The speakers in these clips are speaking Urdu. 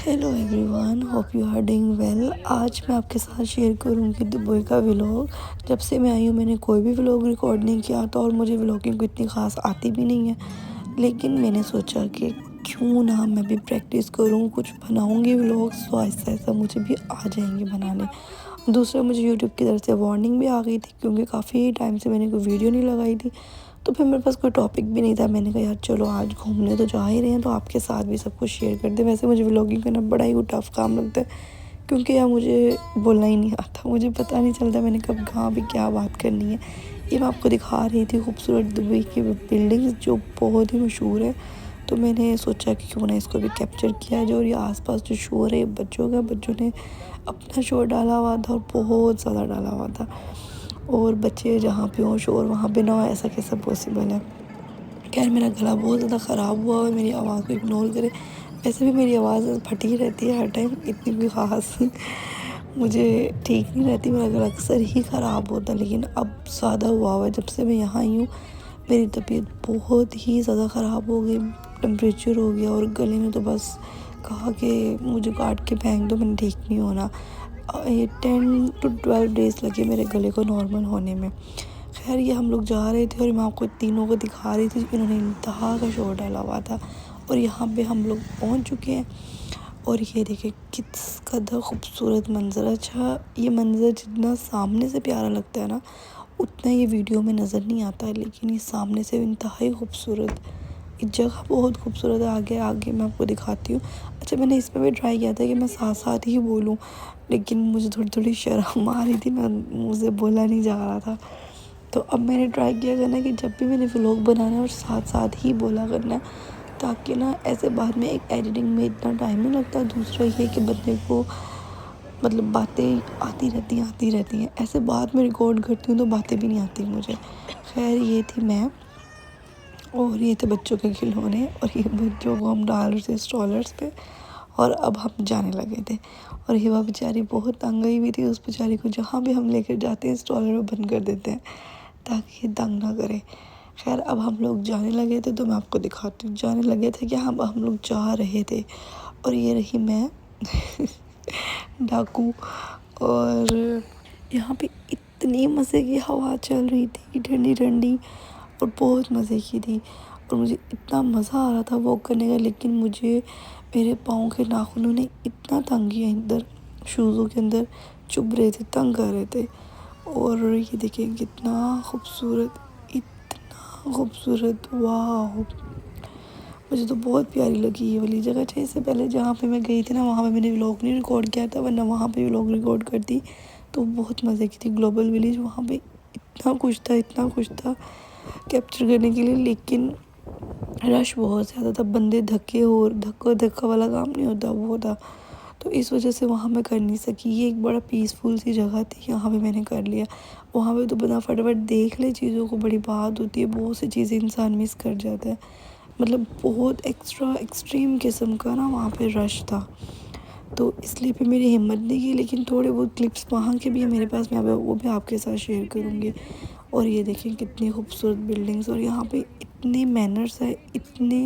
Hello everyone, hope you are doing well. آج میں آپ کے ساتھ شیئر کروں گی دبئی کا ولاگ۔ جب سے میں آئی ہوں میں نے کوئی بھی ولاگ ریکارڈ نہیں کیا تھا، اور مجھے ولاگنگ کو اتنی خاص آتی بھی نہیں ہے، لیکن میں نے سوچا کہ کیوں نہ میں بھی پریکٹس کروں، کچھ بناؤں گی ولاگس تو آہستہ آہستہ مجھے بھی آ جائیں گے بنانے۔ دوسرا، مجھے یوٹیوب کی طرف سے وارننگ بھی آ گئی تھی، کیونکہ کافی ٹائم سے میں نے کوئی ویڈیو نہیں لگائی تھی، تو پھر میرے پاس کوئی ٹاپک بھی نہیں تھا۔ میں نے کہا یار چلو آج گھومنے تو جا ہی رہے ہیں تو آپ کے ساتھ بھی سب کچھ شیئر کر دیں۔ ویسے مجھے ولاگنگ کرنا بڑا ہی ٹف کام لگتا ہے، کیونکہ یار مجھے بولنا ہی نہیں آتا، مجھے پتہ نہیں چلتا میں نے کب کہاں بھی کیا بات کرنی ہے۔ یہ میں آپ کو دکھا رہی تھی خوبصورت دبئی کی بلڈنگز جو بہت ہی مشہور ہے، تو میں نے سوچا کہ کیوں نہ اس کو بھی کیپچر کیا جائے۔ اور یہ آس پاس جو شور ہے بچوں کا، بچوں نے اپنا شور ڈالا ہوا تھا اور بہت زیادہ ڈالا ہوا تھا، اور بچے جہاں پہ ہوں شور وہاں پہ نہ ہو، ایسا کیسا پاسبل ہے۔ خیر میرا گلا بہت زیادہ خراب ہوا ہے، میری آواز کو اگنور کرے۔ ویسے بھی میری آواز پھٹی رہتی ہے ہر ٹائم، اتنی بھی خاص مجھے ٹھیک نہیں رہتی، میرا گلا اکثر ہی خراب ہوتا ہے، لیکن اب زیادہ ہوا ہوا ہے جب سے میں یہاں آئی ہوں۔ میری طبیعت بہت ہی زیادہ خراب ہو گئی، ٹمپریچر ہو گیا، اور گلے میں تو بس کہا کہ مجھے کاٹ کے پھینک دو، میں نے ٹھیک نہیں ہونا۔ 10 to 12 ڈیز لگے میرے گلے کو نارمل ہونے میں۔ خیر یہ ہم لوگ جا رہے تھے اور میں آپ کو تینوں کو دکھا رہی تھی، انہوں نے انتہا کا شور ڈالا ہوا تھا، اور یہاں پہ ہم لوگ پہنچ چکے ہیں۔ اور یہ دیکھیں کس قدر خوبصورت منظر ہے۔ اچھا یہ منظر جتنا سامنے سے پیارا لگتا ہے نا، اتنا یہ ویڈیو میں نظر نہیں آتا ہے، لیکن یہ سامنے سے انتہائی خوبصورت، یہ جگہ بہت خوبصورت ہے۔ آگے میں آپ کو دکھاتی ہوں۔ اچھا میں نے اس میں بھی ٹرائی کیا تھا کہ میں ساتھ ساتھ ہی بولوں، لیکن مجھے تھوڑی شرم آ رہی تھی، میں منہ سے بولا نہیں جا رہا تھا۔ تو اب میں نے ٹرائی کیا کرنا کہ جب بھی میں نے ولاگ بنانا ہے اور ساتھ ساتھ ہی بولا کرنا ہے، تاکہ نا ایسے بعد میں ایک ایڈیٹنگ میں اتنا ٹائم نہیں لگتا۔ دوسرا یہ کہ بندے کو مطلب باتیں آتی رہتی ہیں، ایسے بعد میں ریکارڈ کرتی ہوں تو باتیں بھی نہیں آتی مجھے۔ خیر یہ تھی میں، اور یہ تھے بچوں کے کھلونے، اور یہ بچوں کو ہم ڈال رہے تھے اسٹرالرس پہ، اور اب ہم جانے لگے تھے۔ اور ہیوا بیچاری بہت تنگ گئی ہوئی تھی، اس بیچاری کو جہاں بھی ہم لے کر جاتے ہیں اسٹرالر میں بند کر دیتے ہیں تاکہ یہ تنگ نہ کرے۔ خیر اب ہم لوگ جانے لگے تھے، تو میں آپ کو دکھاتی ہوں۔ جانے لگے تھے کہ ہم لوگ جا رہے تھے، اور یہ رہی میں ڈاکو، اور یہاں پہ اتنی مزے کی ہوا چل رہی تھی، ٹھنڈی ٹھنڈی، اور بہت مزے کی تھی، اور مجھے اتنا مزہ آ رہا تھا واک کرنے کا، لیکن مجھے میرے پاؤں کے ناخنوں نے اتنا تنگ کیا، اندر شوزوں کے اندر چبھ رہے تھے، تنگ کر رہے تھے۔ اور یہ دیکھیں کتنا خوبصورت، اتنا خوبصورت، واو! مجھے تو بہت پیاری لگی یہ والی جگہ۔ اچھا اس سے پہلے جہاں پہ میں گئی تھی نا، وہاں پہ میں نے ولاگ نہیں ریکارڈ کیا تھا، ورنہ وہاں پہ ولاگ ریکارڈ کرتی تو بہت مزے کی تھی۔ گلوبل ولیج، وہاں پہ اتنا کچھ تھا کیپچر کرنے کے لیے، لیکن رش بہت زیادہ تھا، بندے دھکا والا کام نہیں ہوتا وہ تھا، تو اس وجہ سے وہاں میں کر نہیں سکی۔ یہ ایک بڑا پیسفل سی جگہ تھی، یہاں پہ میں نے کر لیا۔ وہاں پہ تو بندہ فٹافٹ دیکھ لے چیزوں کو، بڑی بات ہوتی ہے، بہت سی چیزیں انسان مس کر جاتا ہے، مطلب بہت ایکسٹریم قسم کا نا وہاں پہ رش تھا، تو اس لیے پھر میری ہمت نہیں کی، لیکن تھوڑے بہت کلپس وہاں کے بھی ہیں میرے پاس، میں وہ بھی آپ کے ساتھ شیئر کروں گی۔ اور یہ دیکھیں کتنی خوبصورت بلڈنگز، اور یہاں پہ اتنے مینرز ہے، اتنے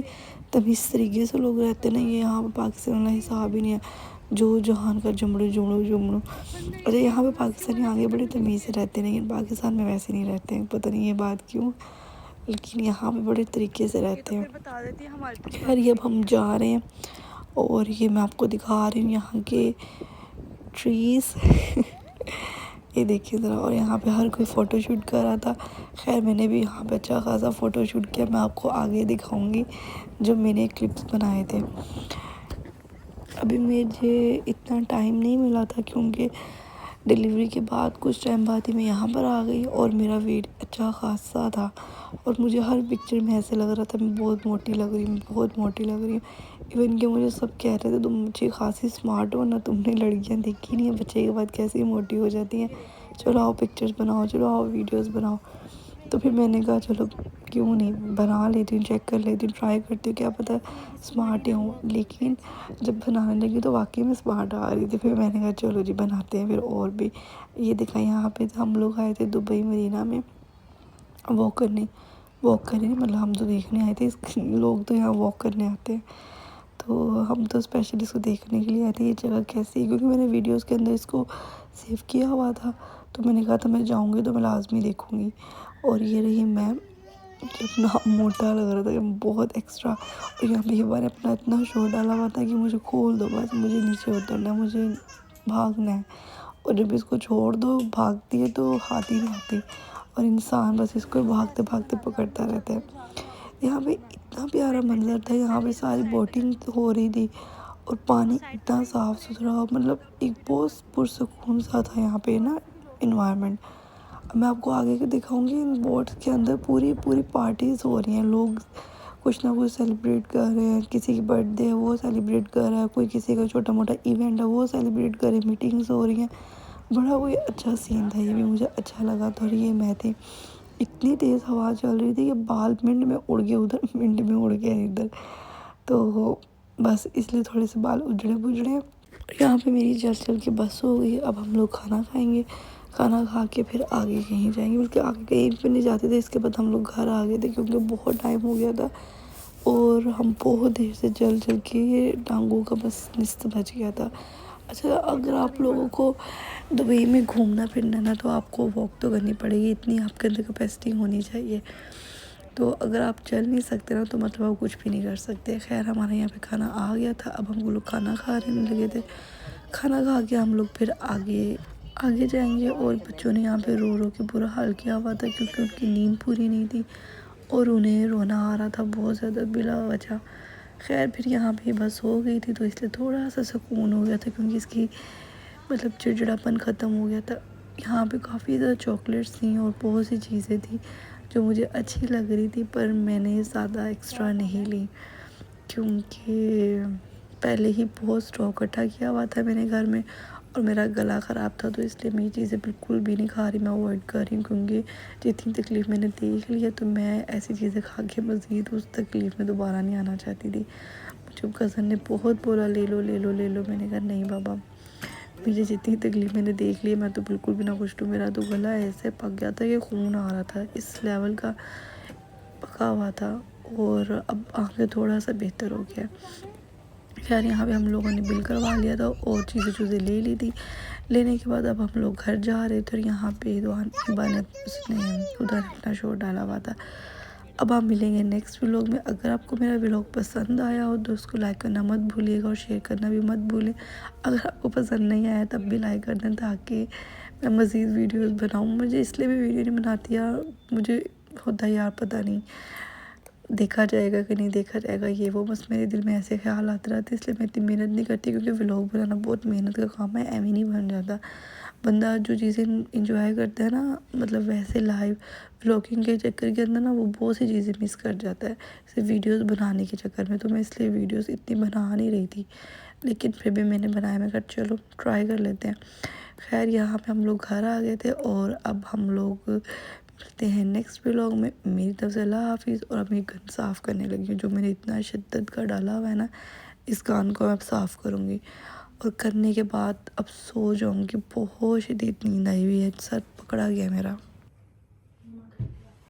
تمیز طریقے سے لوگ رہتے ہیں نا، یہ یہاں پہ پاکستان والا حساب ہی نہیں ہے، جو جہان کا جمڑو۔ اچھا یہاں پہ پاکستانی آگے بڑے تمیز سے رہتے ہیں، لیکن پاکستان میں ویسے نہیں رہتے ہیں، پتہ نہیں یہ بات کیوں، لیکن یہاں پہ بڑے طریقے سے رہتے ہیں۔ خیر یہ اب ہم جا رہے ہیں، اور یہ میں آپ کو دکھا رہی ہوں یہاں کے ٹریز یہ دیکھیے ذرا، اور یہاں پہ ہر کوئی فوٹو شوٹ کر رہا تھا۔ خیر میں نے بھی یہاں پہ اچھا خاصا فوٹو شوٹ کیا، میں آپ کو آگے دکھاؤں گی جو میں نے کلپس بنائے تھے۔ ابھی مجھے اتنا ٹائم نہیں ملا تھا، کیونکہ ڈیلیوری کے بعد کچھ ٹائم بعد ہی میں یہاں پر آ گئی، اور میرا ویٹ اچھا خاصا تھا، اور مجھے ہر پکچر میں ایسے لگ رہا تھا میں بہت موٹی لگ رہی ہوں، ایون کہ مجھے سب کہہ رہے تھے تم مجھے خاصی سمارٹ ہو نا، تم نے لڑکیاں دیکھی نہیں ہیں بچے کے بعد کیسے موٹی ہو جاتی ہیں، چلو آؤ پکچرز بناؤ، چلو آؤ ویڈیوز بناؤ۔ تو پھر میں نے کہا چلو کیوں نہیں بنا لیتی ہوں، چیک کر لیتی ہوں، ٹرائی کرتی ہوں، کیا پتہ سمارٹ ہی ہوں۔ لیکن جب بنانے لگی تو واقعی میں سمارٹ آ رہی تھی، پھر میں نے کہا چلو جی بناتے ہیں پھر اور بھی۔ یہ دکھا یہاں پہ ہم لوگ آئے تھے دبئی مدینہ میں واک کرنے مطلب ہم تو دیکھنے آئے تھے، لوگ تو یہاں واک کرنے آتے ہیں، تو تو ہم تو اسپیشلی اس کو دیکھنے کے لیے آئے تھے یہ جگہ کیسی ہے، کیونکہ میں نے ویڈیوز کے اندر اس کو سیو کیا ہوا تھا، تو میں نے کہا تھا میں جاؤں گی تو میں لازمی دیکھوں گی۔ اور یہ رہی میں، کہ اپنا موٹا لگ رہا تھا کہ بہت ایکسٹرا، اور یہاں پہ یہ بار اپنا اتنا شور ڈالا ہوا تھا کہ مجھے کھول دو بس، مجھے نیچے اترنا ہے، مجھے بھاگنا ہے۔ اور جب اس کو چھوڑ دو بھاگتی ہے تو ہاتھ ہی نہیں آتے، اور انسان بس اس کو بھاگتے بھاگتے پکڑتا رہتا ہے۔ یہاں پہ اتنا پیارا منظر تھا، یہاں پہ ساری بوٹنگ ہو رہی تھی، اور پانی اتنا صاف ستھرا، مطلب ایک بہت پرسکون سا تھا یہاں پہ نا انوائرمنٹ۔ میں آپ کو آگے کے دکھاؤں گی، ان بوٹس کے اندر پوری پارٹیز ہو رہی ہیں، لوگ کچھ نہ کچھ سیلیبریٹ کر رہے ہیں، کسی کی برتھ ڈے ہے وہ سیلیبریٹ کر رہا ہے، کوئی کسی کا چھوٹا موٹا ایونٹ ہے وہ سیلیبریٹ کر رہے ہیں، میٹنگز ہو رہی ہیں۔ بڑا کوئی اچھا سین تھا، یہ بھی مجھے اچھا لگا تھا۔ اور یہ میں تھی، اتنی تیز ہوا چل رہی تھی کہ بال منڈ میں اڑ گئے ادھر، منڈ میں اڑ گئے ادھر، تو بس اس لیے تھوڑے سے بال اجڑے بجڑے۔ یہاں پہ میری چل کے بس ہو گئی، اب ہم لوگ کھانا کھائیں گے، کھانا کھا کے پھر آگے کہیں جائیں گے، بلکہ آگے کہیں پہ نہیں جاتے تھے، اس کے بعد ہم لوگ گھر آ گئے تھے کیونکہ بہت ٹائم ہو گیا تھا، اور ہم بہت دیر سے چل کے ٹانگوں کا بس نصف بچ گیا تھا۔ اچھا، اگر آپ لوگوں کو دبئی میں گھومنا پھرنا نا تو آپ کو واک تو کرنی پڑے گی، اتنی آپ کے اندر کیپیسٹی ہونی چاہیے۔ تو اگر آپ چل نہیں سکتے نا تو مطلب آپ کچھ بھی نہیں کر سکتے۔ خیر ہمارے یہاں پہ کھانا آ گیا تھا، اب ہم لوگ کھانا کھانے لگے تھے۔ کھانا کھا کے ہم لوگ پھر آگے جائیں گے، اور بچوں نے یہاں پہ رو کے برا حال کیا ہوا تھا کیونکہ ان کی نیند پوری نہیں تھی، اور انہیں رونا آ رہا تھا بہت زیادہ بلا وجہ۔ خیر پھر یہاں پہ بس ہو گئی تھی تو اس لیے تھوڑا سا سکون ہو گیا تھا، کیونکہ اس کی مطلب چڑچڑاپن ختم ہو گیا تھا۔ یہاں پہ کافی زیادہ چاکلیٹس تھیں اور بہت سی چیزیں تھیں جو مجھے اچھی لگ رہی تھی، پر میں نے زیادہ ایکسٹرا نہیں لی، کیونکہ پہلے ہی بہت اسٹاک اکٹھا کیا ہوا تھا میں نے گھر میں، اور میرا گلا خراب تھا، تو اس لیے میں یہ چیزیں بالکل بھی نہیں کھا رہی، میں اوائڈ کر رہی ہوں، کیونکہ جتنی تکلیف میں نے دیکھ لی ہے تو میں ایسی چیزیں کھا کے مزید اس تکلیف میں دوبارہ نہیں آنا چاہتی تھی۔ مجھے کزن نے بہت بولا لے لو، میں نے کہا نہیں بابا، مجھے جتنی تکلیف میں نے دیکھ لی میں تو بالکل بھی نہ کچھ لوں۔ میرا تو گلا ایسے پک گیا تھا کہ خون آ رہا تھا، اس لیول کا پکا ہوا تھا، اور اب آگے تھوڑا سا بہتر ہو گیا۔ خیر یہاں پہ ہم لوگوں نے بل کروا لیا تھا اور چیزیں لے لی تھی۔ لینے کے بعد اب ہم لوگ گھر جا رہے تھے، اور یہاں پہ اس نے ادھر اپنا شور ڈالا ہوا تھا۔ اب آپ ملیں گے نیکسٹ ولاگ میں۔ اگر آپ کو میرا ولاگ پسند آیا ہو تو اس کو لائک کرنا مت بھولیے گا، اور شیئر کرنا بھی مت بھولیں۔ اگر آپ کو پسند نہیں آیا تب بھی لائک کر دیں تاکہ میں مزید ویڈیوز بناؤں۔ مجھے اس لیے بھی ویڈیو نہیں بناتی یار، مجھے ہوتا یار پتہ نہیں دیکھا جائے گا کہ نہیں دیکھا جائے گا، یہ وہ بس میرے دل میں ایسے خیال آتے رہتے، اس لیے میں اتنی محنت نہیں کرتی، کیونکہ ولاگ بنانا بہت محنت کا کام ہے، ایویں نہیں بن جاتا۔ بندہ جو چیزیں انجوائے کرتا ہے نا، مطلب ویسے لائیو ولاگنگ کے چکر کے اندر نا وہ بہت سی چیزیں مس کر جاتا ہے، صرف ویڈیوز بنانے کے چکر میں، تو میں اس لیے ویڈیوز اتنی بنا نہیں رہی تھی، لیکن پھر بھی میں نے بنایا، میں کہا چلو ٹرائی کر لیتے ہیں۔ خیر یہاں پہ ہم لوگ گھر آ گئے تھے، اور اب ہم لوگ ملتے ہیں نیکسٹ ولاگ میں۔ میری طرف سے اللہ حافظ، اور اب میں گن صاف کرنے لگی ہوں، جو میں نے اتنا شدت کا ڈالا ہوا ہے نا، اس کان کو میں اب صاف کروں گی، اور کرنے کے بعد اب سو جاؤں گی، بہت شدید نیند آئی ہوئی ہے، سر پکڑا گیا میرا۔